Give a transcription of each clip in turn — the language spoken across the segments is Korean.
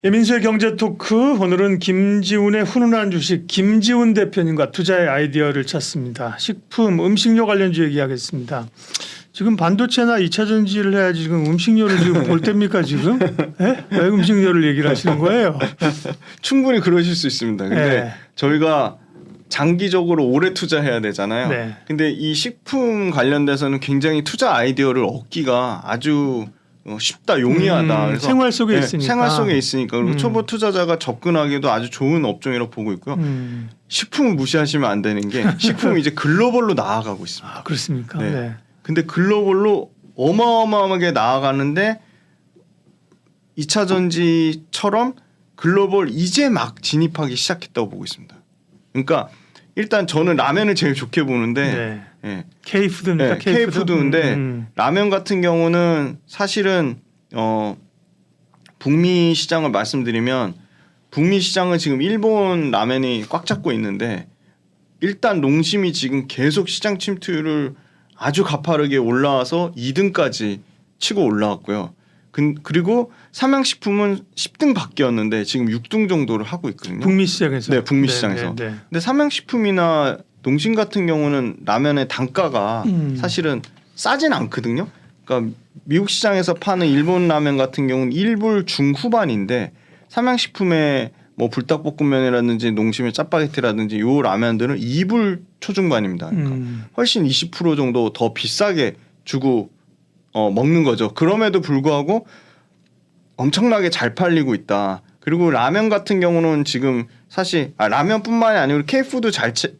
민수의 경제 토크, 오늘은 김지훈의 훈훈한 주식 김지훈 대표님과 투자의 아이디어를 찾습니다. 식품, 음식료 관련주 얘기하겠습니다. 지금 반도체나 2차 전지를 해야지 지금 음식료를 지금 볼 때입니까 지금? 예? 왜 음식료를 얘기를 하시는 거예요? 충분히 그러실 수 있습니다. 근데 네. 저희가 장기적으로 오래 투자해야 되잖아요. 네. 근데 이 식품 관련돼서는 굉장히 투자 아이디어를 얻기가 아주 쉽다, 용이하다. 그래서 생활 속에 있으니까. 생활 속에 있으니까. 그리고 초보 음. 투자자가 접근하기도 아주 좋은 업종이라고 보고 있고요. 식품을 무시하시면 안 되는 게 식품이 이제 글로벌로 나아가고 있습니다. 아, 그렇습니까? 네. 네. 근데 글로벌로 어마어마하게 나아가는데 2차 전지처럼 글로벌 이제 막 진입하기 시작했다고 보고 있습니다. 그러니까 일단 저는 라면을 제일 좋게 보는데 네. 예. K푸드입니까? 네, K푸드인데 라면 같은 경우는 사실은 북미 시장을 말씀드리면 북미 시장은 지금 일본 라면이 꽉 잡고 있는데 일단 농심이 지금 계속 시장 침투율을 아주 가파르게 올라와서 2등까지 치고 올라왔고요. 그리고 삼양식품은 10등 밖이었는데 지금 6등 정도를 하고 있거든요. 북미 시장에서. 네, 북미 시장에서. 네. 근데 삼양식품이나 농심 같은 경우는 라면의 단가가 사실은 싸진 않거든요. 그러니까 미국 시장에서 파는 일본 라면 같은 경우는 1불 중후반인데 삼양식품의 뭐 불닭볶음면이라든지 농심의 짜파게티라든지 요 라면들은 2불 초중반입니다. 그러니까 훨씬 20% 정도 더 비싸게 주고 먹는 거죠. 그럼에도 불구하고 엄청나게 잘 팔리고 있다. 그리고 라면 같은 경우는 지금 사실 라면뿐만이 아니고 K푸드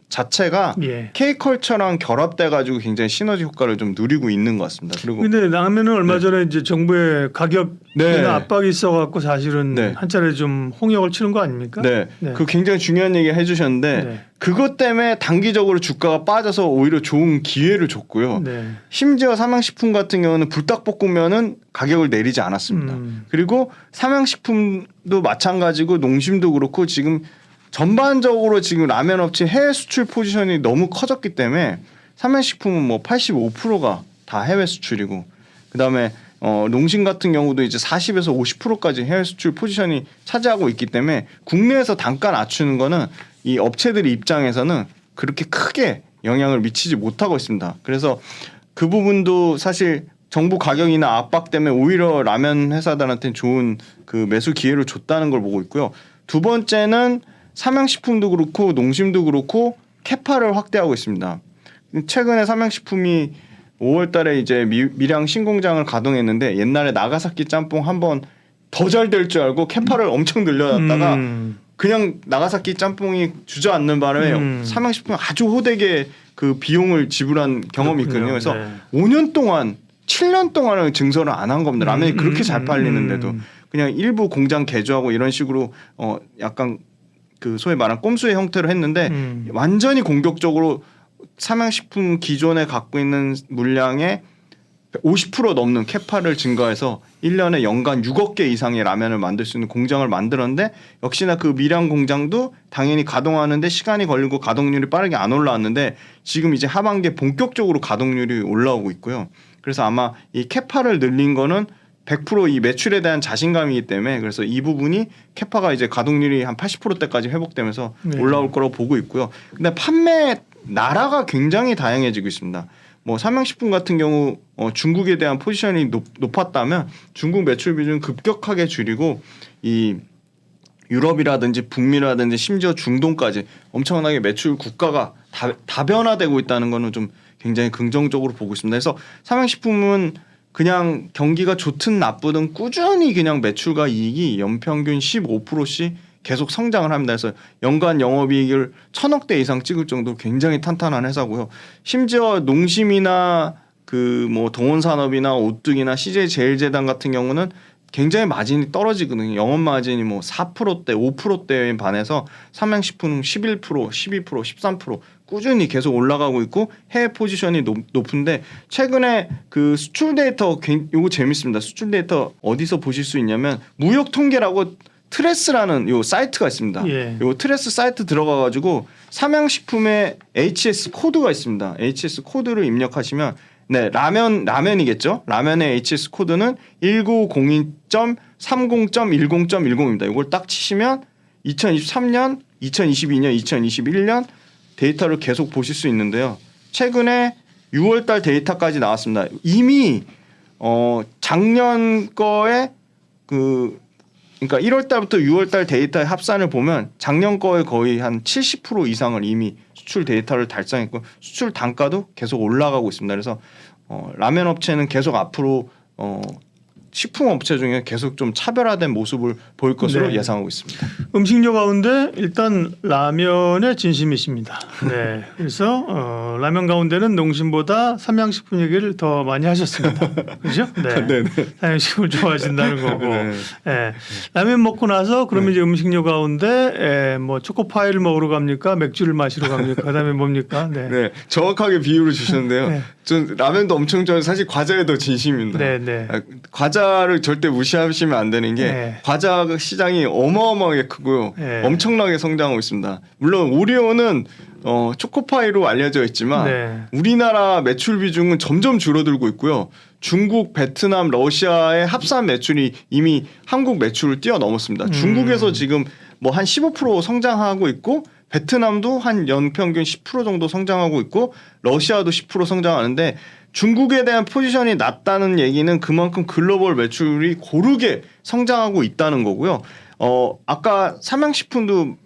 자체가 예. K컬처랑 결합돼가지고 굉장히 시너지 효과를 좀 누리고 있는 것 같습니다. 그리고 근데 라면은 얼마 전에 이제 정부의 가격이나 네. 압박이 있어갖고 사실은 네. 한 차례 좀 홍역을 치는 거 아닙니까? 네, 네. 그 굉장히 중요한 얘기 해주셨는데 네. 그것 때문에 단기적으로 주가가 빠져서 오히려 좋은 기회를 줬고요. 네. 심지어 삼양식품 같은 경우는 불닭볶음면은 가격을 내리지 않았습니다. 그리고 삼양식품도 마찬가지고 농심도 그렇고 지금 전반적으로 지금 라면 업체 해외 수출 포지션이 너무 커졌기 때문에 삼양식품은 뭐 85%가 다 해외 수출이고 그다음에 농심 같은 경우도 이제 40에서 50%까지 해외 수출 포지션이 차지하고 있기 때문에 국내에서 단가 낮추는 거는 이 업체들의 입장에서는 그렇게 크게 영향을 미치지 못하고 있습니다. 그래서 그 부분도 사실 정부 가격이나 압박 때문에 오히려 라면 회사들한테는 좋은 그 매수 기회를 줬다는 걸 보고 있고요. 두 번째는 삼양식품도 그렇고 농심도 그렇고 캐파를 확대하고 있습니다. 최근에 삼양식품이 5월 달에 이제 밀양 신공장을 가동했는데 옛날에 나가사키 짬뽕 한번 더 잘 될 줄 알고 캐파를 엄청 늘려놨다가 그냥 나가사키 짬뽕이 주저앉는 바람에 삼양식품이 아주 호되게 그 비용을 지불한 경험이 있거든요. 그래서 네. 5년 동안 7년 동안은 증설을 안 한 겁니다. 라면이 그렇게 잘 팔리는데도 그냥 일부 공장 개조하고 이런 식으로 약간 그 소위 말한 꼼수의 형태로 했는데 완전히 공격적으로 삼양식품 기존에 갖고 있는 물량의 50% 넘는 캐파를 증가해서 1년에 연간 6억 개 이상의 라면을 만들 수 있는 공장을 만들었는데 역시나 그 밀양 공장도 당연히 가동하는데 시간이 걸리고 가동률이 빠르게 안 올라왔는데 지금 이제 하반기에 본격적으로 가동률이 올라오고 있고요. 그래서 아마 이 캐파를 늘린 거는 100% 이 매출에 대한 자신감이기 때문에 그래서 이 부분이 캐파가 이제 가동률이 한 80%대까지 회복되면서 올라올 거라고 보고 있고요. 근데 판매 나라가 굉장히 다양해지고 있습니다. 뭐 삼양식품 같은 경우 중국에 대한 포지션이 높았다면 중국 매출 비중 급격하게 줄이고 이 유럽이라든지 북미라든지 심지어 중동까지 엄청나게 매출 국가가 다변화되고 있다는 거는 좀 굉장히 긍정적으로 보고 있습니다. 그래서 삼양식품은 그냥 경기가 좋든 나쁘든 꾸준히 그냥 매출과 이익이 연평균 15%씩 계속 성장을 합니다. 그래서 연간 영업이익을 1,000억대 이상 찍을 정도로 굉장히 탄탄한 회사고요. 심지어 농심이나 그 뭐 동원산업이나 오뚜기나 CJ제일제당 같은 경우는 굉장히 마진이 떨어지거든요. 영업 마진이 뭐 4%대, 5%대에 반해서 삼양식품은 11%, 12%, 13% 꾸준히 계속 올라가고 있고 해외 포지션이 높은데 최근에 그 수출 데이터 이거 재밌습니다. 수출 데이터 어디서 보실 수 있냐면 무역 통계라고 트레스라는 요 사이트가 있습니다. 예. 요 트레스 사이트 들어가 가지고 삼양식품의 HS 코드가 있습니다. HS 코드를 입력하시면 네, 라면이겠죠. 라면의 HS 코드는 1902. 30.10.10입니다. 이걸 딱 치시면 2023년, 2022년, 2021년 데이터를 계속 보실 수 있는데요. 최근에 6월달 데이터까지 나왔습니다. 이미 작년 거에 그러니까 1월달부터 6월달 데이터의 합산을 보면 작년 거에 거의 한 70% 이상을 이미 수출 데이터를 달성했고 수출 단가도 계속 올라가고 있습니다. 그래서 라면 업체는 계속 앞으로 식품 업체 중에 계속 좀 차별화된 모습을 보일 것으로 네. 예상하고 있습니다. 음식료 가운데 일단 라면의 진심이십니다. 네, 그래서 라면 가운데는 농심보다 삼양식품 얘기를 더 많이 하셨습니다. 그렇죠? 네, 네, 삼양식품을 좋아하신다는 거고. 네. 네. 라면 먹고 나서 그러면 이제 음식료 가운데 뭐 초코파이를 먹으러 갑니까? 맥주를 마시러 갑니까? 그다음에 뭡니까? 네, 네, 정확하게 비유를 주셨는데요. 네. 전 라면도 엄청 좋아해서 사실 과자에 더 진심입니다. 네, 네. 과자를 절대 무시하시면 안 되는 게 네. 과자 시장이 어마어마하게 크고요. 네. 엄청나게 성장하고 있습니다. 물론 오리오는 초코파이로 알려져 있지만 네. 우리나라 매출 비중은 점점 줄어들고 있고요. 중국, 베트남, 러시아의 합산 매출이 이미 한국 매출을 뛰어넘었습니다. 중국에서 지금 뭐 한 15% 성장하고 있고 베트남도 한 연평균 10% 정도 성장하고 있고 러시아도 10% 성장하는데 중국에 대한 포지션이 낮다는 얘기는 그만큼 글로벌 매출이 고르게 성장하고 있다는 거고요. 아까 삼양식품도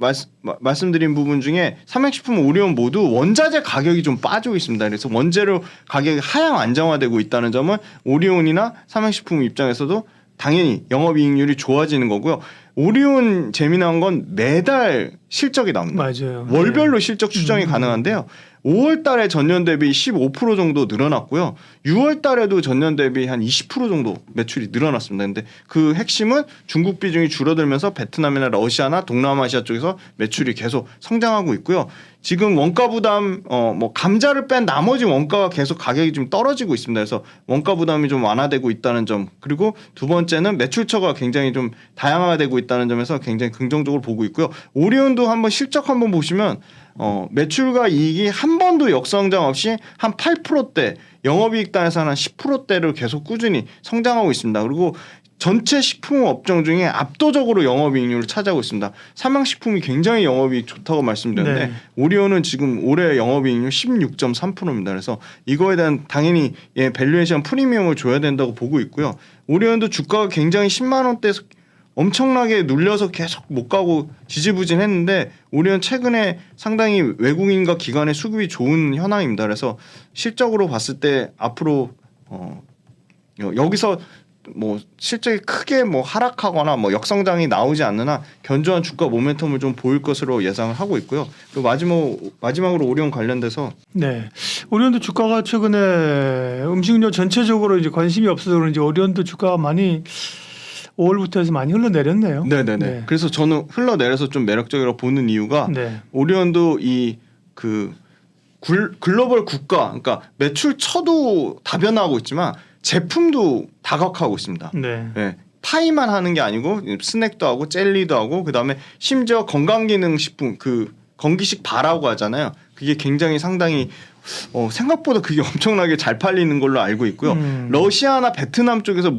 말씀드린 부분 중에 삼양식품, 오리온 모두 원자재 가격이 좀 빠지고 있습니다. 그래서 원재료 가격이 하향 안정화되고 있다는 점은 오리온이나 삼양식품 입장에서도 당연히 영업이익률이 좋아지는 거고요. 오리온 재미난 건 매달 실적이 나옵니다. 맞아요. 월별로 실적 추정이 가능한데요. 5월 달에 전년 대비 15% 정도 늘어났고요. 6월 달에도 전년 대비 한 20% 정도 매출이 늘어났습니다. 근데 그 핵심은 중국 비중이 줄어들면서 베트남이나 러시아나 동남아시아 쪽에서 매출이 계속 성장하고 있고요. 지금 원가 부담 뭐 감자를 뺀 나머지 원가가 계속 가격이 좀 떨어지고 있습니다. 그래서 원가 부담이 좀 완화되고 있다는 점. 그리고 두 번째는 매출처가 굉장히 좀 다양화되고 있다는 점에서 굉장히 긍정적으로 보고 있고요. 오리온도 한번 실적 한번 보시면 매출과 이익이 한 번도 역성장 없이 한 8%대, 영업이익 단에서는 한 10%대를 계속 꾸준히 성장하고 있습니다. 그리고 전체 식품 업종 중에 압도적으로 영업이익률을 차지하고 있습니다. 삼양식품이 굉장히 영업이익 좋다고 말씀드렸는데 네. 오리온은 지금 올해 영업이익률 16.3%입니다. 그래서 이거에 대한 당연히 밸류에이션 프리미엄을 줘야 된다고 보고 있고요. 오리온도 주가가 굉장히 10만 원대에서 엄청나게 눌려서 계속 못 가고 지지부진했는데 오리온 최근에 상당히 외국인과 기관의 수급이 좋은 현황입니다. 그래서 실적으로 봤을 때 앞으로 여기서 뭐 실적이 크게 뭐 하락하거나 뭐 역성장이 나오지 않는 한 견조한 주가 모멘텀을 좀 보일 것으로 예상을 하고 있고요. 그리고 마지막으로 오리온 관련돼서 네, 오리온도 주가가 최근에 음식료 전체적으로 이제 관심이 없어서 그런지 오리온도 주가가 많이 5월부터 해서 많이 흘러내렸네요. 네네네. 네. 그래서 저는 흘러내려서 좀 매력적이라고 보는 이유가 네. 오리온도 이 글로벌 국가, 그러니까 매출 처도 다변화하고 있지만 제품도 다각화하고 있습니다. 네. 네. 파이만 하는 게 아니고 스낵도 하고 젤리도 하고 그다음에 심지어 건강기능식품 건기식 바라고 하잖아요. 그게 굉장히 상당히 생각보다 그게 엄청나게 잘 팔리는 걸로 알고 있고요. 러시아나 베트남 쪽에서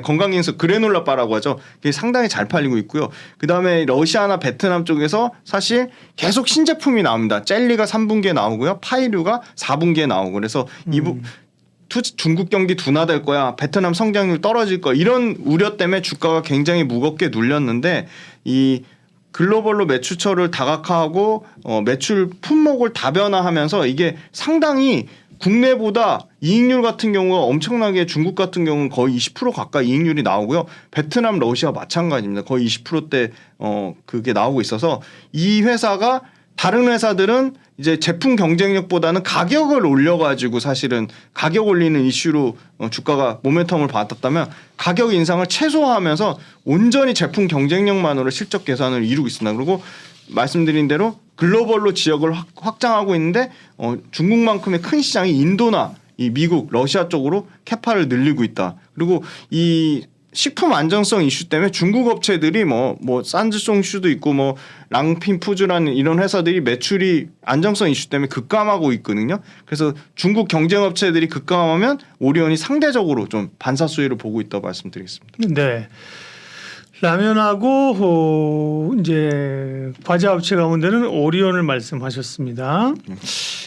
건강기능식 그래놀라 바라고 하죠. 그게 상당히 잘 팔리고 있고요. 그다음에 러시아나 베트남 쪽에서 사실 계속 신제품이 나옵니다. 젤리가 3분기에 나오고요. 파이류가 4분기에 나오고 그래서 중국 경기 둔화될 거야. 베트남 성장률 떨어질 거야. 이런 우려 때문에 주가가 굉장히 무겁게 눌렸는데 이 글로벌로 매출처를 다각화하고 매출 품목을 다변화하면서 이게 상당히 국내보다 이익률 같은 경우가 엄청나게 중국 같은 경우는 거의 20% 가까이 이익률이 나오고요. 베트남, 러시아 마찬가지입니다. 거의 20%대 그게 나오고 있어서 이 회사가 다른 회사들은 이제 제품 경쟁력보다는 가격을 올려가지고 사실은 가격 올리는 이슈로 주가가 모멘텀을 받았다면 가격 인상을 최소화하면서 온전히 제품 경쟁력만으로 실적 개선을 이루고 있습니다. 그리고 말씀드린 대로 글로벌로 지역을 확장하고 있는데 중국만큼의 큰 시장이 인도나 이 미국, 러시아 쪽으로 캐파를 늘리고 있다. 그리고 이 식품 안정성 이슈 때문에 중국 업체들이 뭐 산즈송슈도 있고 뭐 랑핀푸즈라는 이런 회사들이 매출이 안정성 이슈 때문에 급감하고 있거든요. 그래서 중국 경쟁 업체들이 급감하면 오리온이 상대적으로 좀 반사 수혜를 보고 있다고 말씀드리겠습니다. 네. 라면하고 이제 과자 업체 가운데는 오리온을 말씀하셨습니다.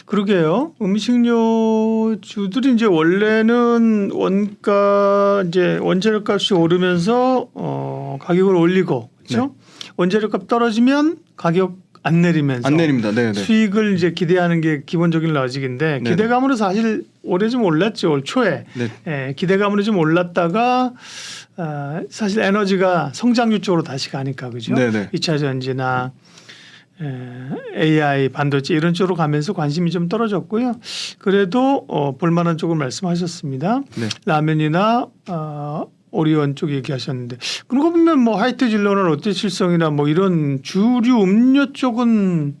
그러게요. 음식료주들이 이제 원래는 원가 이제 원재료값이 오르면서 가격을 올리고 그렇죠? 원재료값 떨어지면 가격 안 내리면서 안 내립니다. 네, 네. 수익을 이제 기대하는 게 기본적인 로직인데 네네. 기대감으로 사실 올해 좀 올랐죠. 올 초에 네. 기대감으로 좀 올랐다가 사실 에너지가 성장률 쪽으로 다시 가니까 그죠? 네네. 2차 전지나 AI 반도체 이런 쪽으로 가면서 관심이 좀 떨어졌고요. 그래도 볼만한 쪽을 말씀하셨습니다. 네. 라면이나 오리온 쪽 얘기하셨는데 그런 거 보면 뭐 하이트 진로나 롯데칠성이나 뭐 이런 주류 음료 쪽은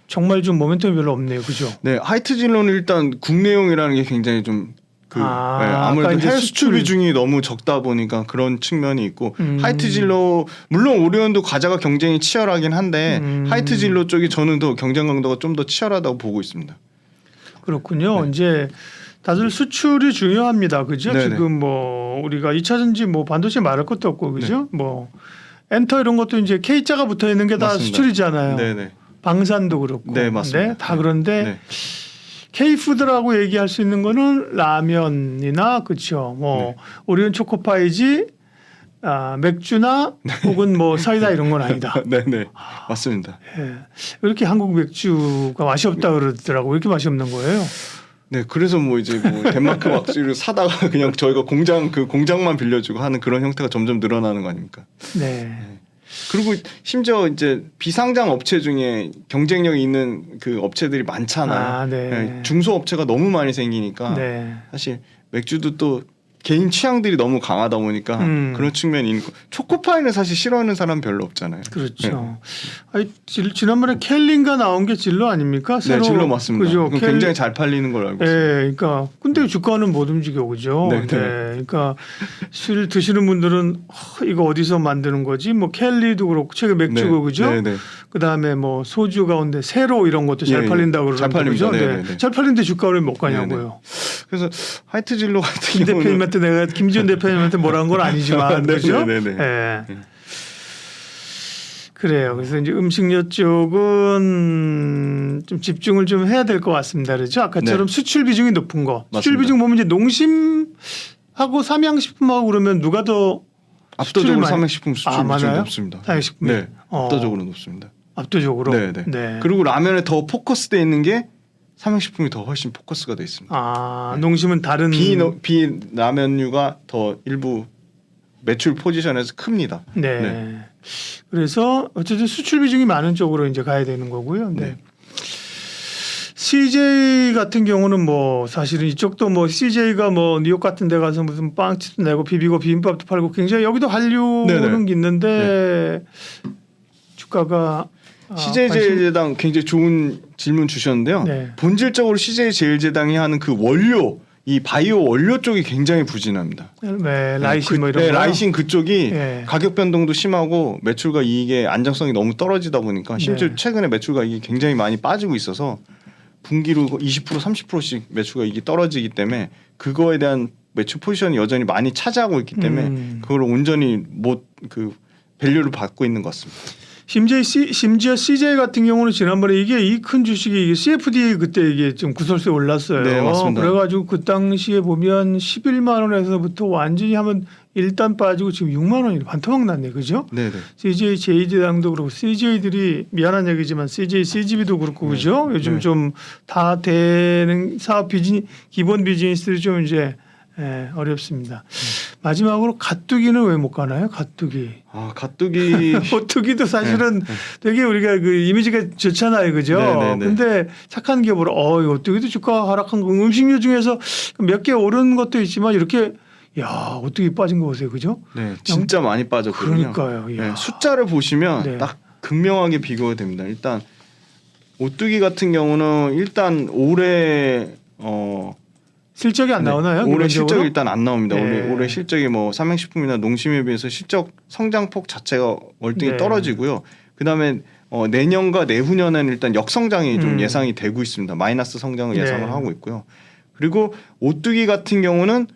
정말 좀 모멘텀이 별로 없네요, 그죠? 네, 하이트 진로는 일단 국내용이라는 게 굉장히 좀 아무래도 이제 해외 수출 비중이 너무 적다 보니까 그런 측면이 있고 음. 하이트 진로 물론 오리온도 과자가 경쟁이 치열하긴 한데 하이트 진로 쪽이 저는 더 경쟁 강도가 좀 더 치열하다고 보고 있습니다. 그렇군요. 네. 이제 다들 수출이 중요합니다, 그죠? 네네. 지금 뭐 우리가 2차 전지 뭐 반도체 말할 것도 없고, 그죠? 뭐 엔터 이런 것도 이제 K자가 붙어 있는 게 다 맞습니다. 수출이잖아요. 네네. 방산도 그렇고, 네, 맞습니다. 다 그런데 네. K푸드라고 얘기할 수 있는 거는 라면이나 그렇죠. 뭐 오리온 초코파이지, 맥주나 혹은 뭐 사이다 이런 건 아니다. 네네. 맞습니다. 예. 왜 이렇게 한국 맥주가 맛이 없다 그러더라고. 왜 이렇게 맛이 없는 거예요? 네, 그래서 뭐 이제 뭐 덴마크 막주를 사다가 그냥 저희가 공장만 빌려주고 하는 그런 형태가 점점 늘어나는 거 아닙니까? 네. 그리고 심지어 이제 비상장 업체 중에 경쟁력이 있는 그 업체들이 많잖아요. 네. 네, 중소 업체가 너무 많이 생기니까 네. 사실 맥주도 또 개인 취향들이 너무 강하다 보니까 그런 측면이 있고 초코파이는 사실 싫어하는 사람 별로 없잖아요. 그렇죠. 아니, 지난번에 켈린가 나온 게 진로 아닙니까? 네, 진로 맞습니다. 그죠? 그건 굉장히 잘 팔리는 걸로 알고 있습니다. 그러니까 근데 주가는 못 움직여, 그죠? 네, 네. 그러니까 술 드시는 분들은 이거 어디서 만드는 거지? 뭐 켈리도 그렇고 최근 맥주고 네, 그죠? 네, 네. 그다음에 뭐 소주 가운데 세로 이런 것도 잘 예, 예. 팔린다고 잘 그러는데 팔립니다. 그죠? 네, 네, 네. 잘 팔리는데 주가를 못 가냐고요. 그래서 하이트 진로 같은 김 경우는 대표님한테 내가 김지훈 대표님한테 뭐라 한 건 아니지만 네, 그죠? 네, 네, 네. 예. 그래요. 그래서 이제 음식료 쪽은 좀 집중을 좀 해야 될 것 같습니다. 그렇죠? 아까처럼 네. 수출 비중이 높은 거. 수출 맞습니다. 비중 보면 이제 농심하고 삼양식품하고 그러면 누가 더 압도적으로 수출을 많이- 삼양식품 수출 비중이 많아요? 높습니다. 삼양식품이? 네, 압도적으로 높습니다. 압도적으로. 네, 네. 그리고 라면에 더 포커스돼 있는 게 삼양식품이 더 훨씬 포커스가 돼 있습니다. 농심은 다른 비 라면류가 더 일부 매출 포지션에서 큽니다. 네. 네. 그래서 어쨌든 수출 비중이 많은 쪽으로 이제 가야 되는 거고요. 네. 네. CJ 같은 경우는 뭐 사실은 이쪽도 뭐 CJ가 뭐 뉴욕 같은 데 가서 무슨 빵집도 내고 비비고 비빔밥도 팔고 굉장히 여기도 한류는 네네. 있는데 주가가 CJ 제일제당 굉장히 좋은 질문 주셨는데요. 네. 본질적으로 CJ 제일제당이 하는 그 원료 이 바이오 원료 쪽이 굉장히 부진합니다. 네, 라이신 뭐 이런 네, 거 라이신 그쪽이 네. 가격 변동도 심하고 매출과 이익의 안정성이 너무 떨어지다 보니까 심지어 네. 최근에 매출과 이익이 굉장히 많이 빠지고 있어서 분기로 20% 30%씩 매출과 이익이 떨어지기 때문에 그거에 대한 매출 포지션이 여전히 많이 차지하고 있기 때문에 그걸 온전히 못 그 밸류를 받고 있는 것 같습니다. 심지어 CJ 같은 경우는 지난번에 이게 이 큰 주식이 이게 CFD 그때 이게 좀 구설수에 올랐어요. 네, 맞습니다. 그래가지고 그 당시에 보면 11만 원에서부터 완전히 하면 일단 빠지고 지금 6만 원이 반토막 났네, 그죠? 네, 네. CJ 제이제당도 그렇고 CJ들이 미안한 얘기지만 CJ CGV도 그렇고 그죠? 요즘 네. 좀 다 되는 사업 기본 비즈니스들이 좀 이제 어렵습니다. 마지막으로 가뚜기는 왜 못 가나요? 가뚜기. 가뚜기 오뚜기도 사실은 네. 되게 우리가 그 이미지가 좋잖아요, 그죠? 네, 네, 네. 근데 착한 기업으로 이 오뚜기도 주가 하락한 거 음식료 중에서 몇 개 오른 것도 있지만 이렇게 야 오뚜기 빠진 거 보세요, 그죠? 네, 진짜 많이 빠졌거든요. 그러니까요. 야. 네, 숫자를 보시면 네. 딱 극명하게 비교가 됩니다. 일단 오뚜기 같은 경우는 일단 올해 실적이 안 나오나요? 올해 기본적으로? 실적이 일단 안 나옵니다. 네. 올해 실적이 뭐 삼양식품이나 농심에 비해서 실적 성장폭 자체가 월등히 네. 떨어지고요. 그다음에 내년과 내후년에는 일단 역성장이 좀 예상이 되고 있습니다. 마이너스 성장을 네. 예상을 하고 있고요. 그리고 오뚜기 같은 경우는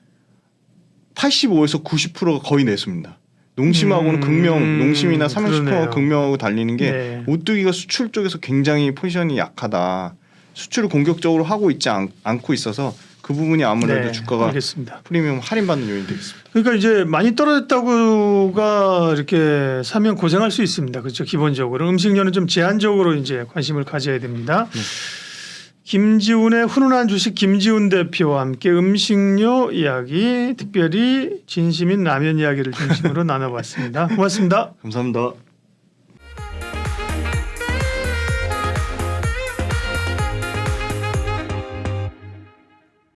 85에서 90%가 거의 내수입니다. 농심하고는 극명, 농심이나 그러네요. 삼양식품하고 극명하고 달리는 게 네. 오뚜기가 수출 쪽에서 굉장히 포지션이 약하다. 수출을 공격적으로 하고 있지 않고 있어서 그 부분이 아무래도 네, 주가가 알겠습니다. 프리미엄 할인받는 요인이 되겠습니다. 그러니까 이제 많이 떨어졌다고가 이렇게 사면 고생할 수 있습니다. 그렇죠. 기본적으로 음식료는 좀 제한적으로 이제 관심을 가져야 됩니다. 김지훈의 훈훈한 주식 김지훈 대표와 함께 음식료 이야기, 특별히 진심인 라면 이야기를 중심으로 나눠봤습니다. 고맙습니다. 감사합니다.